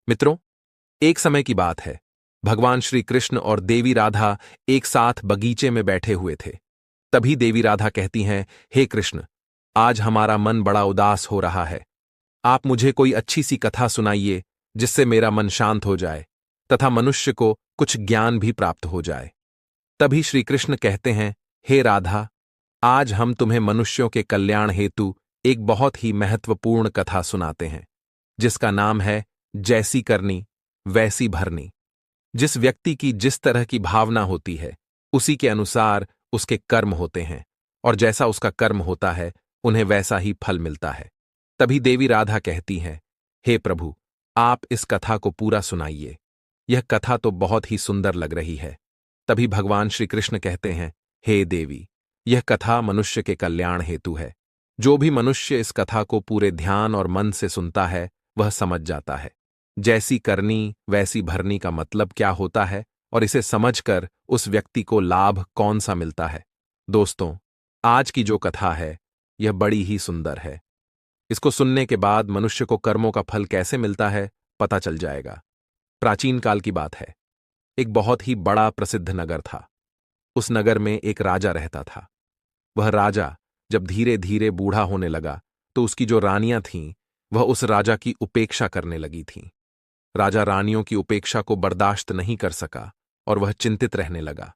मित्रों, एक समय की बात है। भगवान श्री कृष्ण और देवी राधा एक साथ बगीचे में बैठे हुए थे। तभी देवी राधा कहती हैं, हे कृष्ण, आज हमारा मन बड़ा उदास हो रहा है। आप मुझे कोई अच्छी सी कथा सुनाइए जिससे मेरा मन शांत हो जाए तथा मनुष्य को कुछ ज्ञान भी प्राप्त हो जाए। तभी श्री कृष्ण कहते हैं, हे राधा, आज हम तुम्हें मनुष्यों के कल्याण हेतु एक बहुत ही महत्वपूर्ण कथा सुनाते हैं, जिसका नाम है जैसी करनी वैसी भरनी। जिस व्यक्ति की जिस तरह की भावना होती है, उसी के अनुसार उसके कर्म होते हैं, और जैसा उसका कर्म होता है उन्हें वैसा ही फल मिलता है। तभी देवी राधा कहती हैं, हे प्रभु, आप इस कथा को पूरा सुनाइए। यह कथा तो बहुत ही सुंदर लग रही है। तभी भगवान श्री कृष्ण कहते हैं, हे देवी, यह कथा मनुष्य के कल्याण हेतु है। जो भी मनुष्य इस कथा को पूरे ध्यान और मन से सुनता है वह समझ जाता है जैसी करनी वैसी भरनी का मतलब क्या होता है, और इसे समझकर उस व्यक्ति को लाभ कौन सा मिलता है। दोस्तों, आज की जो कथा है यह बड़ी ही सुंदर है। इसको सुनने के बाद मनुष्य को कर्मों का फल कैसे मिलता है पता चल जाएगा। प्राचीन काल की बात है। एक बहुत ही बड़ा प्रसिद्ध नगर था। उस नगर में एक राजा रहता था। वह राजा जब धीरे धीरे बूढ़ा होने लगा तो उसकी जो रानियां थीं वह उस राजा की उपेक्षा करने लगी थीं। राजा रानियों की उपेक्षा को बर्दाश्त नहीं कर सका और वह चिंतित रहने लगा।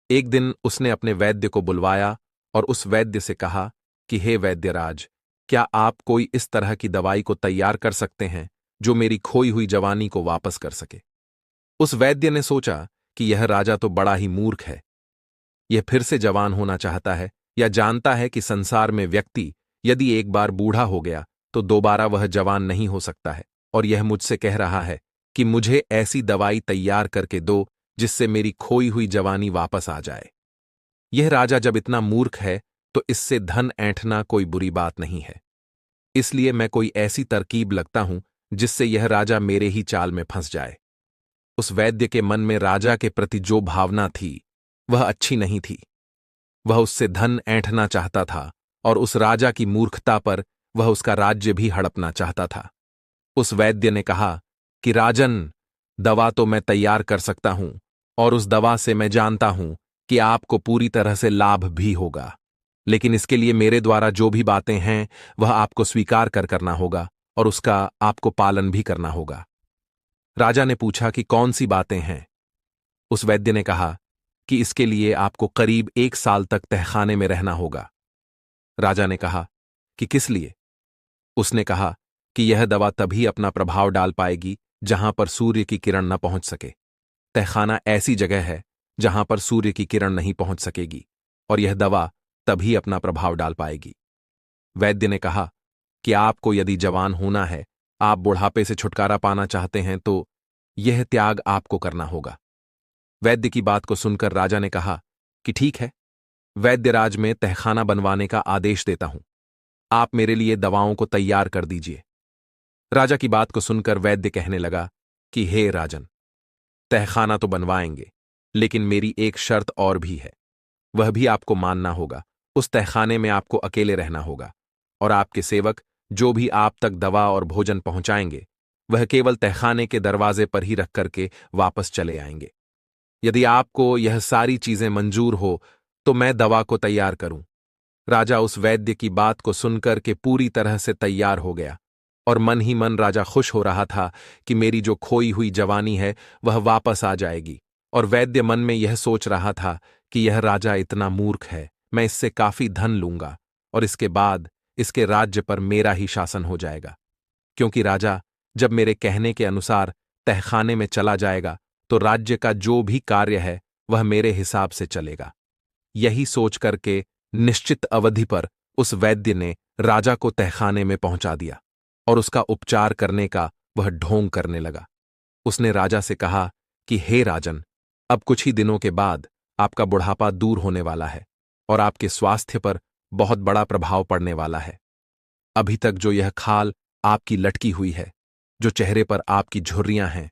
एक दिन उसने अपने वैद्य को बुलवाया और उस वैद्य से कहा कि हे वैद्यराज, क्या आप कोई इस तरह की दवाई को तैयार कर सकते हैं जो मेरी खोई हुई जवानी को वापस कर सके। उस वैद्य ने सोचा कि यह राजा तो बड़ा ही मूर्ख है। यह फिर से जवान होना चाहता है या जानता है कि संसार में व्यक्ति यदि एक बार बूढ़ा हो गया तो दोबारा वह जवान नहीं हो सकता है, और यह मुझसे कह रहा है कि मुझे ऐसी दवाई तैयार करके दो जिससे मेरी खोई हुई जवानी वापस आ जाए। यह राजा जब इतना मूर्ख है तो इससे धन ऐंठना कोई बुरी बात नहीं है। इसलिए मैं कोई ऐसी तरकीब लगता हूं जिससे यह राजा मेरे ही चाल में फंस जाए। उस वैद्य के मन में राजा के प्रति जो भावना थी वह अच्छी नहीं थी। वह उससे धन ऐंठना चाहता था और उस राजा की मूर्खता पर वह उसका राज्य भी हड़पना चाहता था। उस वैद्य ने कहा कि राजन, दवा तो मैं तैयार कर सकता हूं और उस दवा से मैं जानता हूं कि आपको पूरी तरह से लाभ भी होगा, लेकिन इसके लिए मेरे द्वारा जो भी बातें हैं वह आपको स्वीकार करना होगा और उसका आपको पालन भी करना होगा। राजा ने पूछा कि कौन सी बातें हैं। उस वैद्य ने कहा कि इसके लिए आपको करीब 1 साल तक तहखाने में रहना होगा। राजा ने कहा कि किस लिए? उसने कहा कि यह दवा तभी अपना प्रभाव डाल पाएगी जहां पर सूर्य की किरण न पहुंच सके। तहखाना ऐसी जगह है जहां पर सूर्य की किरण नहीं पहुंच सकेगी, और यह दवा तभी अपना प्रभाव डाल पाएगी। वैद्य ने कहा कि आपको यदि जवान होना है, आप बुढ़ापे से छुटकारा पाना चाहते हैं, तो यह त्याग आपको करना होगा। वैद्य की बात को सुनकर राजा ने कहा कि ठीक है, वैद्यराज में तहखाना बनवाने का आदेश देता हूं। आप मेरे लिए दवाओं को तैयार कर दीजिए। राजा की बात को सुनकर वैद्य कहने लगा कि हे राजन, तहखाना तो बनवाएंगे, लेकिन मेरी एक शर्त और भी है। वह भी आपको मानना होगा। उस तहखाने में आपको अकेले रहना होगा, और आपके सेवक जो भी आप तक दवा और भोजन पहुंचाएंगे वह केवल तहखाने के दरवाजे पर ही रख करके वापस चले आएंगे। यदि आपको यह सारी चीजें मंजूर हो तो मैं दवा को तैयार करूं। राजा उस वैद्य की बात को सुनकर के पूरी तरह से तैयार हो गया, और मन ही मन राजा खुश हो रहा था कि मेरी जो खोई हुई जवानी है वह वापस आ जाएगी। और वैद्य मन में यह सोच रहा था कि यह राजा इतना मूर्ख है, मैं इससे काफी धन लूंगा और इसके बाद इसके राज्य पर मेरा ही शासन हो जाएगा। क्योंकि राजा जब मेरे कहने के अनुसार तहखाने में चला जाएगा तो राज्य का जो भी कार्य है वह मेरे हिसाब से चलेगा। यही सोच करके निश्चित अवधि पर उस वैद्य ने राजा को तहखाने में पहुंचा दिया और उसका उपचार करने का वह ढोंग करने लगा। उसने राजा से कहा कि हे राजन, अब कुछ ही दिनों के बाद आपका बुढ़ापा दूर होने वाला है और आपके स्वास्थ्य पर बहुत बड़ा प्रभाव पड़ने वाला है। अभी तक जो यह खाल आपकी लटकी हुई है, जो चेहरे पर आपकी झुर्रियां हैं,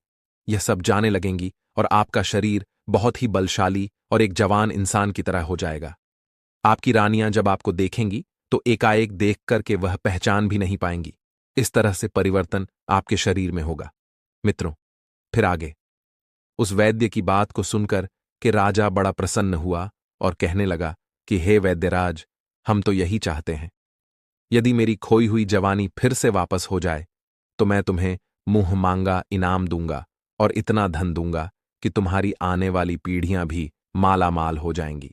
यह सब जाने लगेंगी और आपका शरीर बहुत ही बलशाली और एक जवान इंसान की तरह हो जाएगा। आपकी रानियां जब आपको देखेंगी तो एकाएक देख करके वह पहचान भी नहीं पाएंगी। इस तरह से परिवर्तन आपके शरीर में होगा। मित्रों, फिर आगे उस वैद्य की बात को सुनकर कि राजा बड़ा प्रसन्न हुआ और कहने लगा कि हे वैद्यराज, हम तो यही चाहते हैं। यदि मेरी खोई हुई जवानी फिर से वापस हो जाए तो मैं तुम्हें मुंह मांगा इनाम दूंगा और इतना धन दूंगा कि तुम्हारी आने वाली पीढ़ियां भी माला माल हो जाएंगी।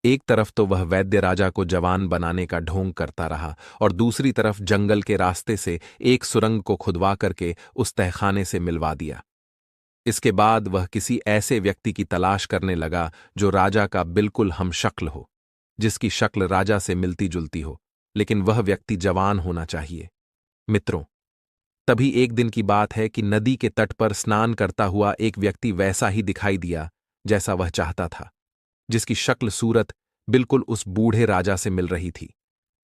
एक तरफ तो वह वैद्य राजा को जवान बनाने का ढोंग करता रहा और दूसरी तरफ जंगल के रास्ते से एक सुरंग को खुदवा करके उस तहखाने से मिलवा दिया। इसके बाद वह किसी ऐसे व्यक्ति की तलाश करने लगा जो राजा का बिल्कुल हमशक्ल हो, जिसकी शक्ल राजा से मिलती जुलती हो, लेकिन वह व्यक्ति जवान होना चाहिए। मित्रों, तभी एक दिन की बात है कि नदी के तट पर स्नान करता हुआ एक व्यक्ति वैसा ही दिखाई दिया जैसा वह चाहता था, जिसकी शक्ल सूरत बिल्कुल उस बूढ़े राजा से मिल रही थी।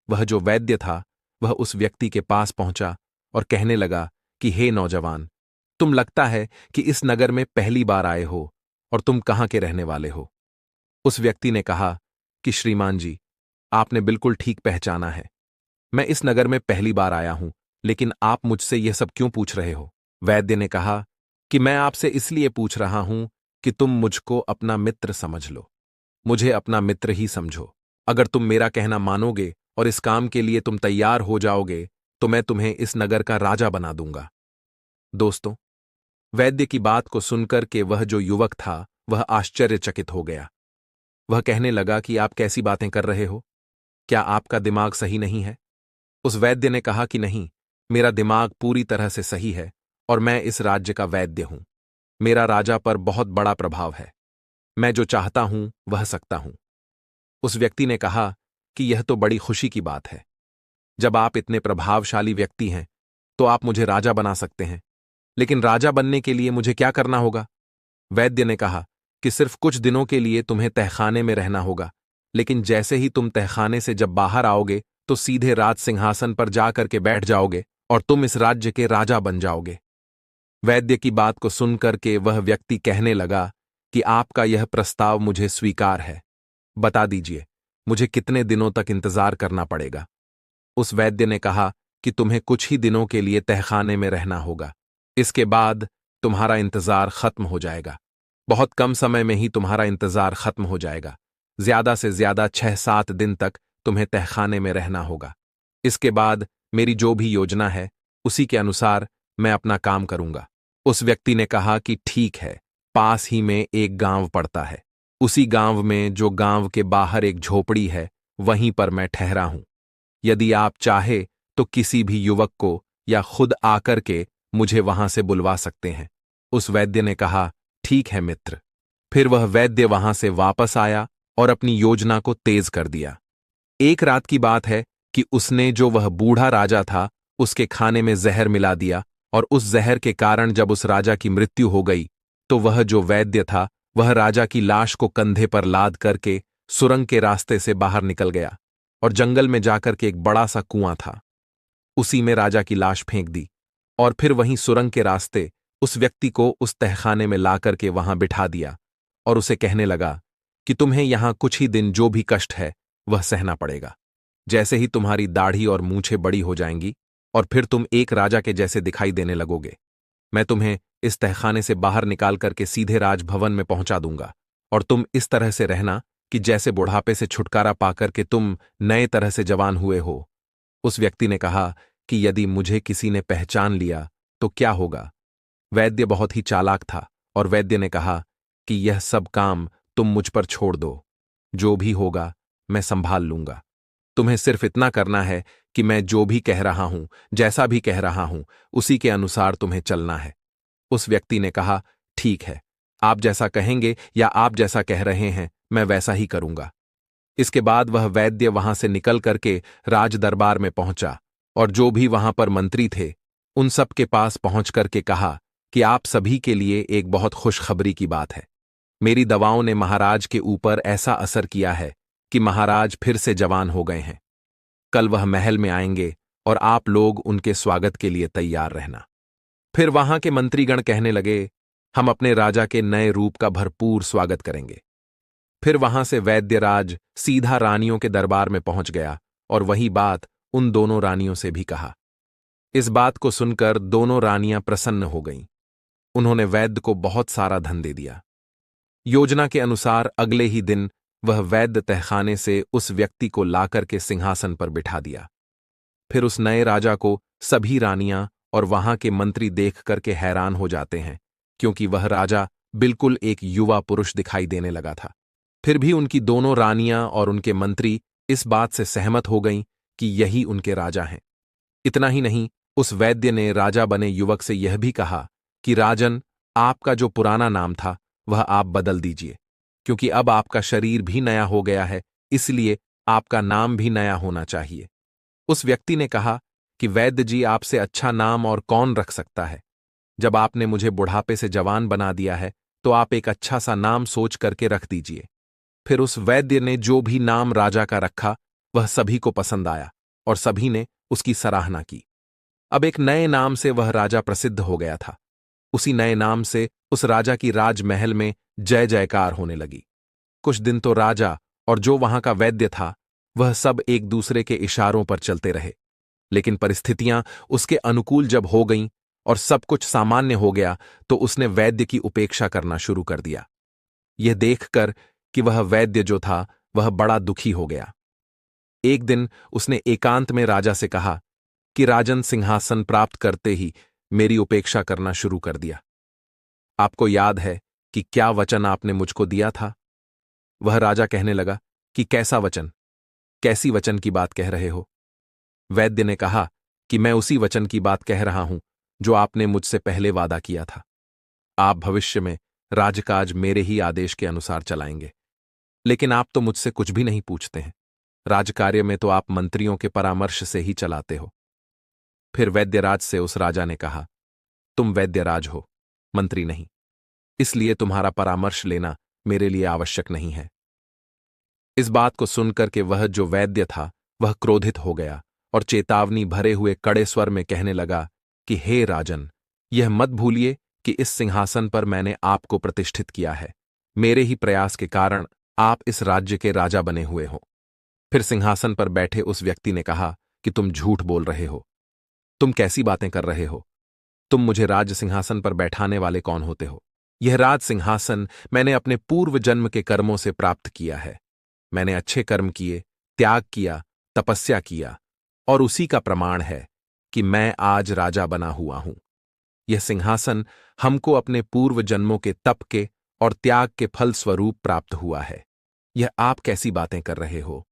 वह जो वैद्य था वह उस व्यक्ति के पास पहुंचा और कहने लगा कि हे नौजवान, तुम लगता है कि इस नगर में पहली बार आए हो और तुम कहां के रहने वाले हो। उस व्यक्ति ने कहा कि श्रीमान जी, आपने बिल्कुल ठीक पहचाना है। मैं इस नगर में पहली बार आया हूं, लेकिन आप मुझसे यह सब क्यों पूछ रहे हो। वैद्य ने कहा कि मैं आपसे इसलिए पूछ रहा हूं कि तुम मुझको अपना मित्र समझ लो, मुझे अपना मित्र ही समझो। अगर तुम मेरा कहना मानोगे और इस काम के लिए तुम तैयार हो जाओगे तो मैं तुम्हें इस नगर का राजा बना दूंगा। दोस्तों, वैद्य की बात को सुनकर के वह जो युवक था वह आश्चर्यचकित हो गया। वह कहने लगा कि आप कैसी बातें कर रहे हो, क्या आपका दिमाग सही नहीं है। उस वैद्य ने कहा कि नहीं, मेरा दिमाग पूरी तरह से सही है और मैं इस राज्य का वैद्य हूं। मेरा राजा पर बहुत बड़ा प्रभाव है, मैं जो चाहता हूं वह सकता हूं। उस व्यक्ति ने कहा कि यह तो बड़ी खुशी की बात है। जब आप इतने प्रभावशाली व्यक्ति हैं तो आप मुझे राजा बना सकते हैं, लेकिन राजा बनने के लिए मुझे क्या करना होगा। वैद्य ने कहा कि सिर्फ कुछ दिनों के लिए तुम्हें तहखाने में रहना होगा, लेकिन जैसे ही तुम तहखाने से जब बाहर आओगे तो सीधे राज सिंहासन पर जाकर के बैठ जाओगे और तुम इस राज्य के राजा बन जाओगे। वैद्य की बात को सुनकर के वह व्यक्ति कहने लगा कि आपका यह प्रस्ताव मुझे स्वीकार है। बता दीजिए, मुझे कितने दिनों तक इंतजार करना पड़ेगा। उस वैद्य ने कहा कि तुम्हें कुछ ही दिनों के लिए तहखाने में रहना होगा, इसके बाद तुम्हारा इंतजार खत्म हो जाएगा। बहुत कम समय में ही तुम्हारा इंतजार खत्म हो जाएगा। ज्यादा से ज्यादा 6-7 दिन तक तुम्हें तहखाने में रहना होगा। इसके बाद मेरी जो भी योजना है उसी के अनुसार मैं अपना काम करूंगा। उस व्यक्ति ने कहा कि ठीक है, पास ही में एक गांव पड़ता है, उसी गांव में जो गांव के बाहर एक झोपड़ी है वहीं पर मैं ठहरा हूं। यदि आप चाहे तो किसी भी युवक को या खुद आकर के मुझे वहां से बुलवा सकते हैं। उस वैद्य ने कहा ठीक है मित्र। फिर वह वैद्य वहां से वापस आया और अपनी योजना को तेज कर दिया। एक रात की बात है कि उसने जो वह बूढ़ा राजा था उसके खाने में जहर मिला दिया और उस जहर के कारण जब उस राजा की मृत्यु हो गई तो वह जो वैद्य था वह राजा की लाश को कंधे पर लाद करके सुरंग के रास्ते से बाहर निकल गया और जंगल में जाकर के एक बड़ा सा कुआं था, उसी में राजा की लाश फेंक दी और फिर वहीं सुरंग के रास्ते उस व्यक्ति को उस तहखाने में लाकर के वहां बिठा दिया और उसे कहने लगा कि तुम्हें यहां कुछ ही दिन जो भी कष्ट है वह सहना पड़ेगा। जैसे ही तुम्हारी दाढ़ी और मूंछें बड़ी हो जाएंगी और फिर तुम एक राजा के जैसे दिखाई देने लगोगे, मैं तुम्हें इस तहखाने से बाहर निकाल करके सीधे राजभवन में पहुंचा दूंगा और तुम इस तरह से रहना कि जैसे बुढ़ापे से छुटकारा पाकर के तुम नए तरह से जवान हुए हो। उस व्यक्ति ने कहा कि यदि मुझे किसी ने पहचान लिया तो क्या होगा। वैद्य बहुत ही चालाक था और वैद्य ने कहा कि यह सब काम तुम मुझ पर छोड़ दो, जो भी होगा मैं संभाल लूंगा। तुम्हें सिर्फ इतना करना है कि मैं जो भी कह रहा हूं, जैसा भी कह रहा हूं, उसी के अनुसार तुम्हें चलना है। उस व्यक्ति ने कहा ठीक है, आप जैसा कहेंगे या आप जैसा कह रहे हैं मैं वैसा ही करूंगा। इसके बाद वह वैद्य वहां से निकल करके राज दरबार में पहुंचा और जो भी वहां पर मंत्री थे उन सब के पास पहुंच करके कहा कि आप सभी के लिए एक बहुत खुशखबरी की बात है। मेरी दवाओं ने महाराज के ऊपर ऐसा असर किया है कि महाराज फिर से जवान हो गए हैं। कल वह महल में आएंगे और आप लोग उनके स्वागत के लिए तैयार रहना। फिर वहां के मंत्रीगण कहने लगे, हम अपने राजा के नए रूप का भरपूर स्वागत करेंगे। फिर वहां से वैद्यराज सीधा रानियों के दरबार में पहुंच गया और वही बात उन दोनों रानियों से भी कहा। इस बात को सुनकर दोनों रानियां प्रसन्न हो गईं। उन्होंने वैद्य को बहुत सारा धन दे दिया। योजना के अनुसार अगले ही दिन वह वैद्य तहखाने से उस व्यक्ति को लाकर के सिंहासन पर बिठा दिया। फिर उस नए राजा को सभी रानियां और वहां के मंत्री देख करके हैरान हो जाते हैं, क्योंकि वह राजा बिल्कुल एक युवा पुरुष दिखाई देने लगा था। फिर भी उनकी दोनों रानियां और उनके मंत्री इस बात से सहमत हो गईं कि यही उनके राजा हैं। इतना ही नहीं, उस वैद्य ने राजा बने युवक से यह भी कहा कि राजन, आपका जो पुराना नाम था वह आप बदल दीजिए, क्योंकि अब आपका शरीर भी नया हो गया है, इसलिए आपका नाम भी नया होना चाहिए। उस व्यक्ति ने कहा कि वैद्य जी, आपसे अच्छा नाम और कौन रख सकता है। जब आपने मुझे बुढ़ापे से जवान बना दिया है तो आप एक अच्छा सा नाम सोच करके रख दीजिए। फिर उस वैद्य ने जो भी नाम राजा का रखा वह सभी को पसंद आया और सभी ने उसकी सराहना की। अब एक नए नाम से वह राजा प्रसिद्ध हो गया था। उसी नए नाम से उस राजा की राजमहल में जय जयकार होने लगी। कुछ दिन तो राजा और जो वहां का वैद्य था वह सब एक दूसरे के इशारों पर चलते रहे, लेकिन परिस्थितियां उसके अनुकूल जब हो गईं और सब कुछ सामान्य हो गया तो उसने वैद्य की उपेक्षा करना शुरू कर दिया। यह देखकर कि वह वैद्य जो था वह बड़ा दुखी हो गया। एक दिन उसने एकांत में राजा से कहा कि राजन, सिंहासन प्राप्त करते ही मेरी उपेक्षा करना शुरू कर दिया। आपको याद है कि क्या वचन आपने मुझको दिया था? वह राजा कहने लगा कि कैसा वचन, कैसी वचन की बात कह रहे हो? वैद्य ने कहा कि मैं उसी वचन की बात कह रहा हूं जो आपने मुझसे पहले वादा किया था। आप भविष्य में राजकाज मेरे ही आदेश के अनुसार चलाएंगे, लेकिन आप तो मुझसे कुछ भी नहीं पूछते हैं। राजकार्य में तो आप मंत्रियों के परामर्श से ही चलाते हो। फिर वैद्यराज से उस राजा ने कहा, तुम वैद्यराज हो, मंत्री नहीं, इसलिए तुम्हारा परामर्श लेना मेरे लिए आवश्यक नहीं है। इस बात को सुनकर के वह जो वैद्य था वह क्रोधित हो गया और चेतावनी भरे हुए कड़े स्वर में कहने लगा कि हे राजन, यह मत भूलिए कि इस सिंहासन पर मैंने आपको प्रतिष्ठित किया है। मेरे ही प्रयास के कारण आप इस राज्य के राजा बने हुए हो। फिर सिंहासन पर बैठे उस व्यक्ति ने कहा कि तुम झूठ बोल रहे हो। तुम कैसी बातें कर रहे हो? तुम मुझे राज सिंहासन पर बैठाने वाले कौन होते हो? यह राज सिंहासन मैंने अपने पूर्व जन्म के कर्मों से प्राप्त किया है। मैंने अच्छे कर्म किए, त्याग किया, तपस्या किया, और उसी का प्रमाण है कि मैं आज राजा बना हुआ हूं। यह सिंहासन हमको अपने पूर्व जन्मों के तप के और त्याग के फल स्वरूप प्राप्त हुआ है। यह आप कैसी बातें कर रहे हो?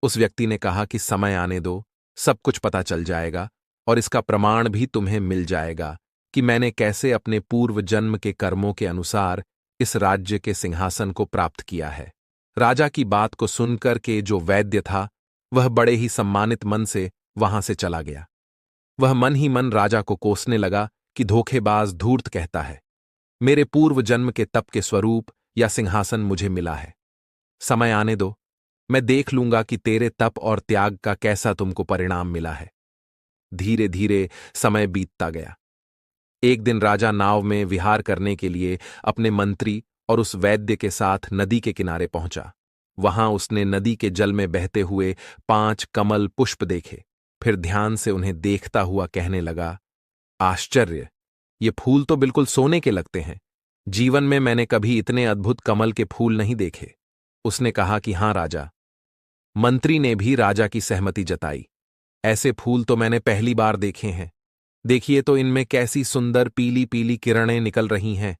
उस व्यक्ति ने कहा कि समय आने दो, सब कुछ पता चल जाएगा और इसका प्रमाण भी तुम्हें मिल जाएगा कि मैंने कैसे अपने पूर्व जन्म के कर्मों के अनुसार इस राज्य के सिंहासन को प्राप्त किया है। राजा की बात को सुनकर के जो वैद्य था वह बड़े ही सम्मानित मन से वहां से चला गया। वह मन ही मन राजा को कोसने लगा कि धोखेबाज, धूर्त कहता है। मेरे पूर्व जन्म के तप के स्वरूप या सिंहासन मुझे मिला है। समय आने दो, मैं देख लूंगा कि तेरे तप और त्याग का कैसा तुमको परिणाम मिला है। धीरे धीरे समय बीतता गया। एक दिन राजा नाव में विहार करने के लिए अपने मंत्री और उस वैद्य के साथ नदी के किनारे पहुंचा। वहां उसने नदी के जल में बहते हुए 5 कमल पुष्प देखे। फिर ध्यान से उन्हें देखता हुआ कहने लगा, आश्चर्य, ये फूल तो बिल्कुल सोने के लगते हैं। जीवन में मैंने कभी इतने अद्भुत कमल के फूल नहीं देखे। उसने कहा कि हां राजा। मंत्री ने भी राजा की सहमति जताई। ऐसे फूल तो मैंने पहली बार देखे हैं। देखिए तो इनमें कैसी सुंदर पीली पीली किरणें निकल रही हैं।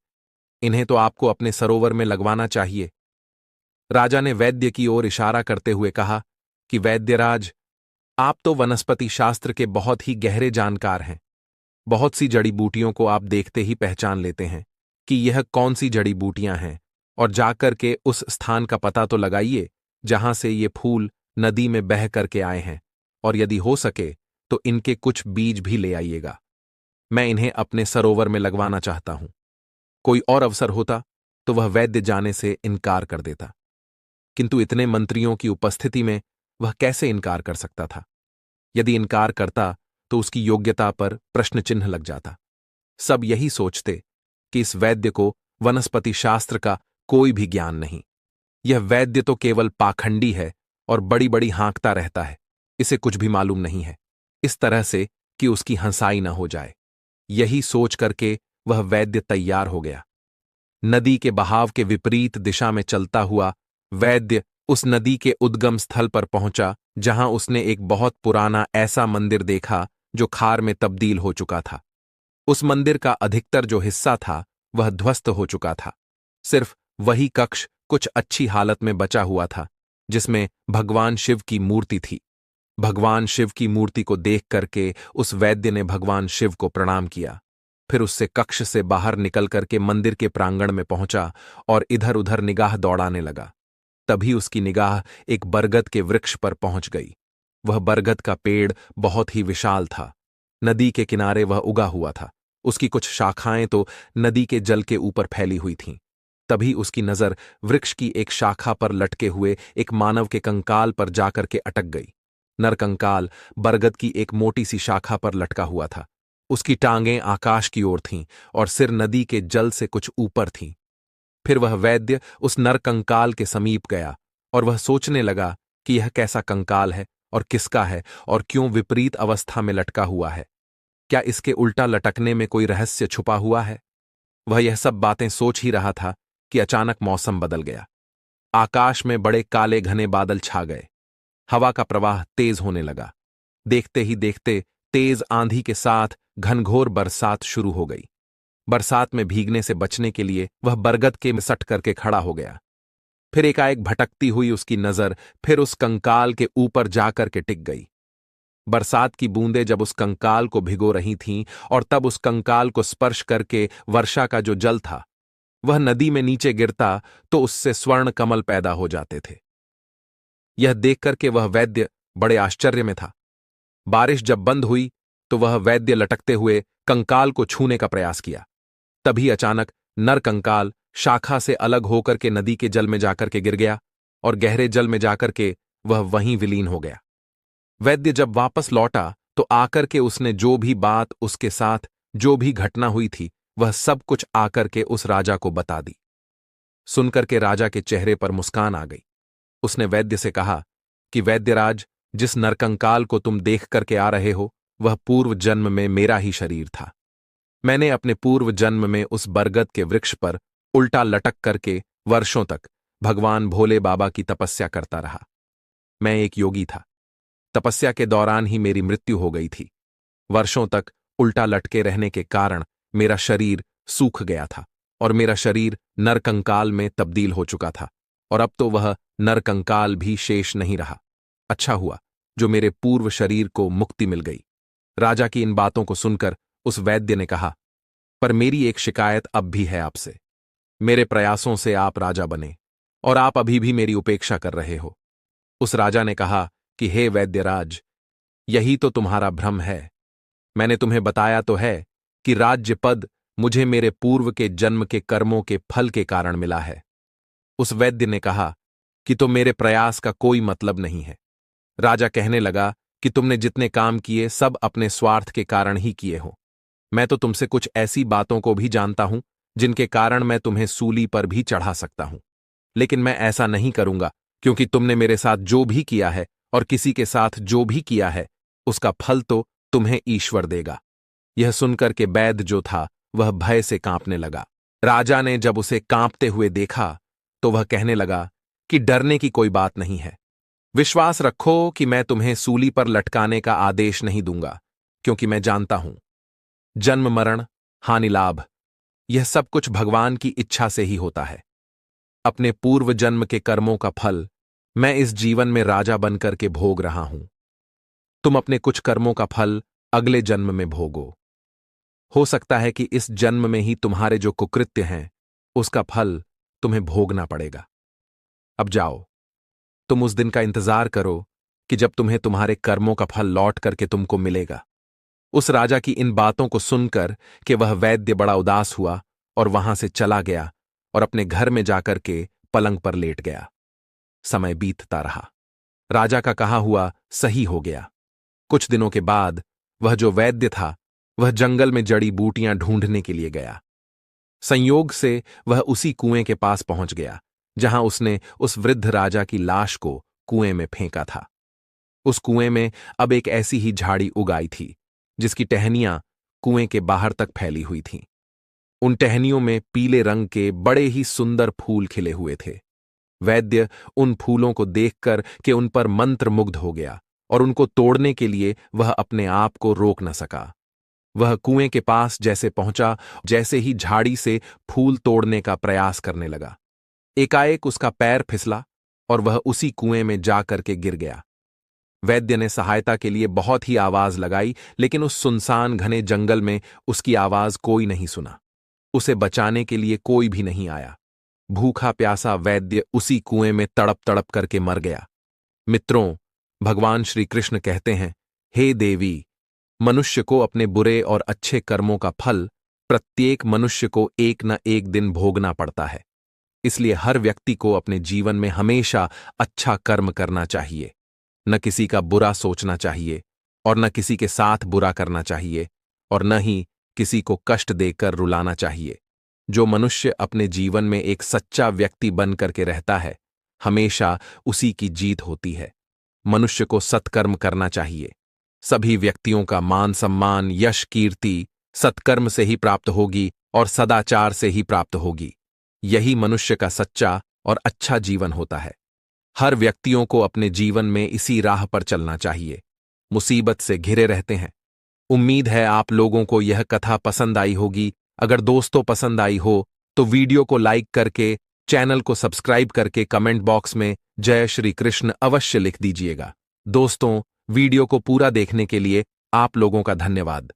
इन्हें तो आपको अपने सरोवर में लगवाना चाहिए। राजा ने वैद्य की ओर इशारा करते हुए कहा कि वैद्यराज, आप तो वनस्पति शास्त्र के बहुत ही गहरे जानकार हैं। बहुत सी जड़ी बूटियों को आप देखते ही पहचान लेते हैं कि यह कौन सी जड़ी बूटियां हैं, और जाकर के उस स्थान का पता तो लगाइए जहां से ये फूल नदी में बह करके आए हैं, और यदि हो सके तो इनके कुछ बीज भी ले आइएगा। मैं इन्हें अपने सरोवर में लगवाना चाहता हूं। कोई और अवसर होता तो वह वैद्य जाने से इनकार कर देता, किंतु इतने मंत्रियों की उपस्थिति में वह कैसे इनकार कर सकता था? यदि इनकार करता तो उसकी योग्यता पर प्रश्न चिन्ह लग जाता। सब यही सोचते कि इस वैद्य को वनस्पति शास्त्र का कोई भी ज्ञान नहीं। यह वैद्य तो केवल पाखंडी है और बड़ी बड़ी हाँकता रहता है, इसे कुछ भी मालूम नहीं है। इस तरह से कि उसकी हंसाई न हो जाए। यही सोच करके वह वैद्य तैयार हो गया। नदी के बहाव के विपरीत दिशा में चलता हुआ वैद्य उस नदी के उद्गम स्थल पर पहुंचा, जहां उसने एक बहुत पुराना ऐसा मंदिर देखा जो खार में तब्दील हो चुका था। उस मंदिर का अधिकतर जो हिस्सा था वह ध्वस्त हो चुका था। सिर्फ वही कक्ष कुछ अच्छी हालत में बचा हुआ था, जिसमें भगवान शिव की मूर्ति थी। भगवान शिव की मूर्ति को देख करके उस वैद्य ने भगवान शिव को प्रणाम किया। फिर उससे कक्ष से बाहर निकल करके मंदिर के प्रांगण में पहुंचा और इधर उधर निगाह दौड़ाने लगा। तभी उसकी निगाह एक बरगद के वृक्ष पर पहुंच गई। वह बरगद का पेड़ बहुत ही विशाल था। नदी के किनारे वह उगा हुआ था। उसकी कुछ शाखाएं तो नदी के जल के ऊपर फैली हुई थीं। तभी उसकी नजर वृक्ष की एक शाखा पर लटके हुए एक मानव के कंकाल पर जाकर के अटक गई। नरकंकाल बरगद की एक मोटी सी शाखा पर लटका हुआ था। उसकी टांगें आकाश की ओर थीं और सिर नदी के जल से कुछ ऊपर थीं। फिर वह वैद्य उस नरकंकाल के समीप गया और वह सोचने लगा कि यह कैसा कंकाल है और किसका है और क्यों विपरीत अवस्था में लटका हुआ है। क्या इसके उल्टा लटकने में कोई रहस्य छुपा हुआ है? वह यह सब बातें सोच ही रहा था कि अचानक मौसम बदल गया। आकाश में बड़े काले घने बादल छा गए। हवा का प्रवाह तेज होने लगा। देखते ही देखते तेज आंधी के साथ घनघोर बरसात शुरू हो गई। बरसात में भीगने से बचने के लिए वह बरगद के में सट करके खड़ा हो गया। फिर एकाएक भटकती हुई उसकी नजर फिर उस कंकाल के ऊपर जाकर के टिक गई। बरसात की बूंदें जब उस कंकाल को भिगो रही थीं और तब उस कंकाल को स्पर्श करके वर्षा का जो जल था वह नदी में नीचे गिरता तो उससे स्वर्ण कमल पैदा हो जाते थे। यह देख करके वह वैद्य बड़े आश्चर्य में था। बारिश जब बंद हुई तो वह वैद्य लटकते हुए कंकाल को छूने का प्रयास किया। तभी अचानक नर कंकाल शाखा से अलग होकर के नदी के जल में जाकर के गिर गया और गहरे जल में जाकर के वह वहीं विलीन हो गया। वैद्य जब वापस लौटा तो आकर के उसने जो भी बात उसके साथ जो भी घटना हुई थी वह सब कुछ आकर के उस राजा को बता दी। सुनकर के राजा के चेहरे पर मुस्कान आ गई। उसने वैद्य से कहा कि वैद्यराज, जिस नरकंकाल को तुम देख करके आ रहे हो वह पूर्व जन्म में मेरा ही शरीर था। मैंने अपने पूर्व जन्म में उस बरगद के वृक्ष पर उल्टा लटक करके वर्षों तक भगवान भोले बाबा की तपस्या करता रहा। मैं एक योगी था। तपस्या के दौरान ही मेरी मृत्यु हो गई थी। वर्षों तक उल्टा लटके रहने के कारण मेरा शरीर सूख गया था और मेरा शरीर नरकंकाल में तब्दील हो चुका था और अब तो वह नरकंकाल भी शेष नहीं रहा। अच्छा हुआ जो मेरे पूर्व शरीर को मुक्ति मिल गई। राजा की इन बातों को सुनकर उस वैद्य ने कहा, पर मेरी एक शिकायत अब भी है आपसे। मेरे प्रयासों से आप राजा बने और आप अभी भी मेरी उपेक्षा कर रहे हो। उस राजा ने कहा कि हे वैद्यराज, यही तो तुम्हारा भ्रम है। मैंने तुम्हें बताया तो है कि राज्य पद मुझे मेरे पूर्व के जन्म के कर्मों के फल के कारण मिला है। उस वैद्य ने कहा कि तो मेरे प्रयास का कोई मतलब नहीं है। राजा कहने लगा कि तुमने जितने काम किए सब अपने स्वार्थ के कारण ही किए हो। मैं तो तुमसे कुछ ऐसी बातों को भी जानता हूं जिनके कारण मैं तुम्हें सूली पर भी चढ़ा सकता हूं, लेकिन मैं ऐसा नहीं करूंगा क्योंकि तुमने मेरे साथ जो भी किया है और किसी के साथ जो भी किया है उसका फल तो तुम्हें ईश्वर देगा। यह सुनकर के वैद्य जो था वह भय से कांपने लगा। राजा ने जब उसे कांपते हुए देखा तो वह कहने लगा कि डरने की कोई बात नहीं है। विश्वास रखो कि मैं तुम्हें सूली पर लटकाने का आदेश नहीं दूंगा, क्योंकि मैं जानता हूं जन्म मरण हानि लाभ यह सब कुछ भगवान की इच्छा से ही होता है। अपने पूर्व जन्म के कर्मों का फल मैं इस जीवन में राजा बनकर के भोग रहा हूं। तुम अपने कुछ कर्मों का फल अगले जन्म में भोगो। हो सकता है कि इस जन्म में ही तुम्हारे जो कुकृत्य हैं उसका फल तुम्हें भोगना पड़ेगा। अब जाओ, तुम उस दिन का इंतजार करो कि जब तुम्हें तुम्हारे कर्मों का फल लौट करके तुमको मिलेगा। उस राजा की इन बातों को सुनकर कि वह वैद्य बड़ा उदास हुआ और वहां से चला गया और अपने घर में जाकर के पलंग पर लेट गया। समय बीतता रहा। राजा का कहा हुआ सही हो गया। कुछ दिनों के बाद वह जो वैद्य था वह जंगल में जड़ी बूटियां ढूंढने के लिए गया। संयोग से वह उसी कुएं के पास पहुंच गया जहां उसने उस वृद्ध राजा की लाश को कुएं में फेंका था। उस कुएं में अब एक ऐसी ही झाड़ी उगाई थी जिसकी टहनियां कुएं के बाहर तक फैली हुई थीं। उन टहनियों में पीले रंग के बड़े ही सुंदर फूल खिले हुए थे। वैद्य उन फूलों को देखकर कि उन पर मंत्रमुग्ध हो गया और उनको तोड़ने के लिए वह अपने आप को रोक न सका। वह कुएं के पास जैसे पहुंचा, जैसे ही झाड़ी से फूल तोड़ने का प्रयास करने लगा, एकाएक उसका पैर फिसला और वह उसी कुएं में जा करके गिर गया। वैद्य ने सहायता के लिए बहुत ही आवाज लगाई, लेकिन उस सुनसान घने जंगल में उसकी आवाज कोई नहीं सुना। उसे बचाने के लिए कोई भी नहीं आया। भूखा प्यासा वैद्य उसी कुएं में तड़प तड़प करके मर गया। मित्रों, भगवान श्री कृष्ण कहते हैं, हे देवी, मनुष्य को अपने बुरे और अच्छे कर्मों का फल प्रत्येक मनुष्य को एक न एक दिन भोगना पड़ता है। इसलिए हर व्यक्ति को अपने जीवन में हमेशा अच्छा कर्म करना चाहिए, न किसी का बुरा सोचना चाहिए और न किसी के साथ बुरा करना चाहिए और न ही किसी को कष्ट देकर रुलाना चाहिए। जो मनुष्य अपने जीवन में एक सच्चा व्यक्ति बन करके रहता है, हमेशा उसी की जीत होती है। मनुष्य को सत्कर्म करना चाहिए। सभी व्यक्तियों का मान सम्मान, यश, कीर्ति सत्कर्म से ही प्राप्त होगी और सदाचार से ही प्राप्त होगी। यही मनुष्य का सच्चा और अच्छा जीवन होता है। हर व्यक्तियों को अपने जीवन में इसी राह पर चलना चाहिए। मुसीबत से घिरे रहते हैं। उम्मीद है आप लोगों को यह कथा पसंद आई होगी। अगर दोस्तों पसंद आई हो तो वीडियो को लाइक करके, चैनल को सब्सक्राइब करके कमेंट बॉक्स में जय श्री कृष्ण अवश्य लिख दीजिएगा। दोस्तों, वीडियो को पूरा देखने के लिए आप लोगों का धन्यवाद।